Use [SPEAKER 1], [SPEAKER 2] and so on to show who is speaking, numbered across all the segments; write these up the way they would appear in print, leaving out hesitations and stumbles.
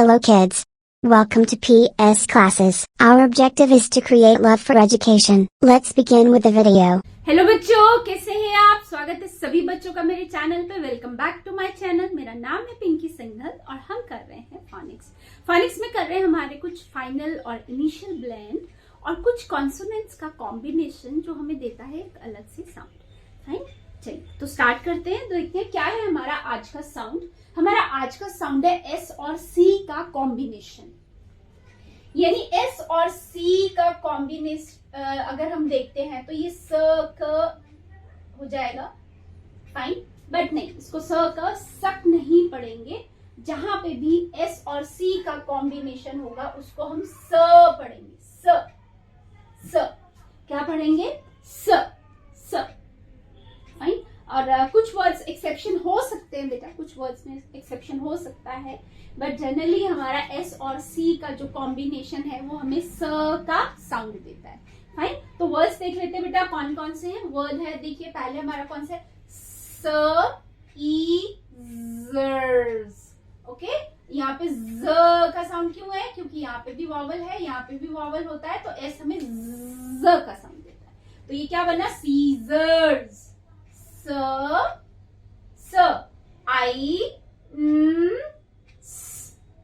[SPEAKER 1] Hello kids. Welcome to PS classes. Our objective is to create love for education. Let's begin with the video.
[SPEAKER 2] Hello बच्चों, कैसे हैं आप? स्वागत है सभी बच्चों का मेरे चैनल पे। Welcome back to my channel. मेरा नाम है पिंकी सिंघल और हम कर रहे हैं फोनिक्स। फोनिक्स में कर रहे हैं हमारे कुछ फाइनल और इनिशियल ब्लेंड और कुछ कॉन्सोनेंट्स का कॉम्बिनेशन जो हमें देता है एक अलग से साउंड। फाइन, चलिए तो स्टार्ट करते हैं। देखते हैं क्या है हमारा आज का साउंड। हमारा आज का साउंड है एस और सी का कॉम्बिनेशन, यानी एस और सी का कॉम्बिनेशन अगर हम देखते हैं तो ये स क हो जाएगा। फाइन, बट नहीं, इसको स क सक नहीं पढ़ेंगे। जहां पे भी एस और सी का कॉम्बिनेशन होगा उसको हम स पढ़ेंगे। स स क्या पढ़ेंगे? स स। फाइन, और कुछ वर्ड्स एक्सेप्शन हो सकते हैं बेटा, कुछ वर्ड्स में एक्सेप्शन हो सकता है, बट जनरली हमारा एस और सी का जो कॉम्बिनेशन है वो हमें स का साउंड देता है। फाइन, तो वर्ड्स देख लेते हैं बेटा कौन कौन से हैं। वर्ड है, देखिए पहले हमारा कौन सा है? स ई ज़र्स। ओके, यहाँ पे ज का साउंड क्यों है? क्योंकि यहाँ पे भी वॉवल है, यहाँ पे भी वॉवल होता है, तो एस हमें ज का साउंड देता है। तो ये क्या बना? सीजर्स। स आई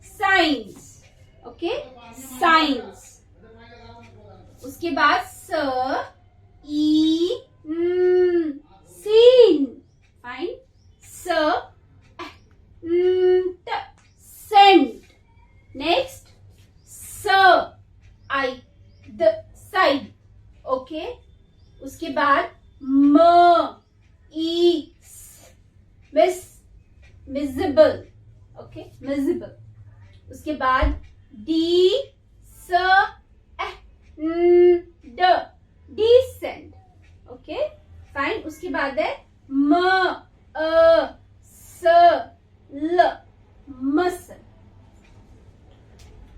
[SPEAKER 2] साइंस। Okay, science. उसके बाद स ई सीन। फाइन, स ट सेंट। नेक्स्ट स आई द साइड। ओके, उसके बाद म ई मिस मिजिबल। Okay, miscible. उसके बाद डी स ड डिसेंट। Okay, fine. उसके बाद है म स ल मसल।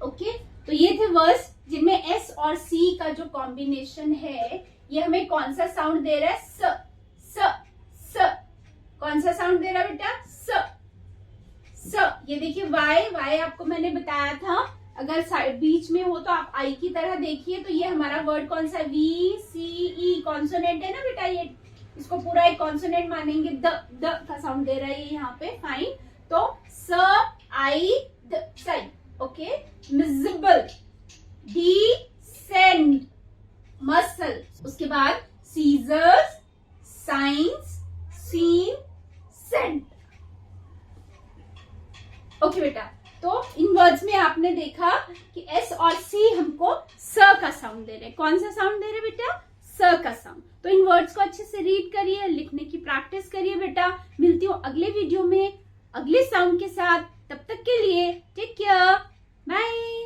[SPEAKER 2] ओके, तो ये थे वर्ड्स जिनमें एस और सी का जो कॉम्बिनेशन है ये हमें कौन सा साउंड दे रहा है? स स स। कौन सा साउंड दे रहा है बेटा? स स। ये देखिए वाई, वाई आपको मैंने बताया था अगर बीच में हो तो आप आई की तरह देखिए। तो ये हमारा वर्ड कौन सा? वी सी ई कॉन्सोनेंट है ना बेटा, ये इसको पूरा एक कॉन्सोनेंट मानेंगे। द का साउंड दे रहा है यहाँ पे। फाइन, तो स आई द साइड। ओके, मिजिबल, डिसेंड, मसल। उसके बाद scissors, science, scene, cent. Okay बेटा, तो इन वर्ड्स में आपने देखा कि एस और सी हमको स का साउंड दे रहे। कौन सा साउंड दे रहे बेटा? स का साउंड। तो इन वर्ड्स को अच्छे से रीड करिए, लिखने की प्रैक्टिस करिए बेटा। मिलती हूँ अगले वीडियो में अगले साउंड के साथ। तब तक के लिए टेक केयर, बाय।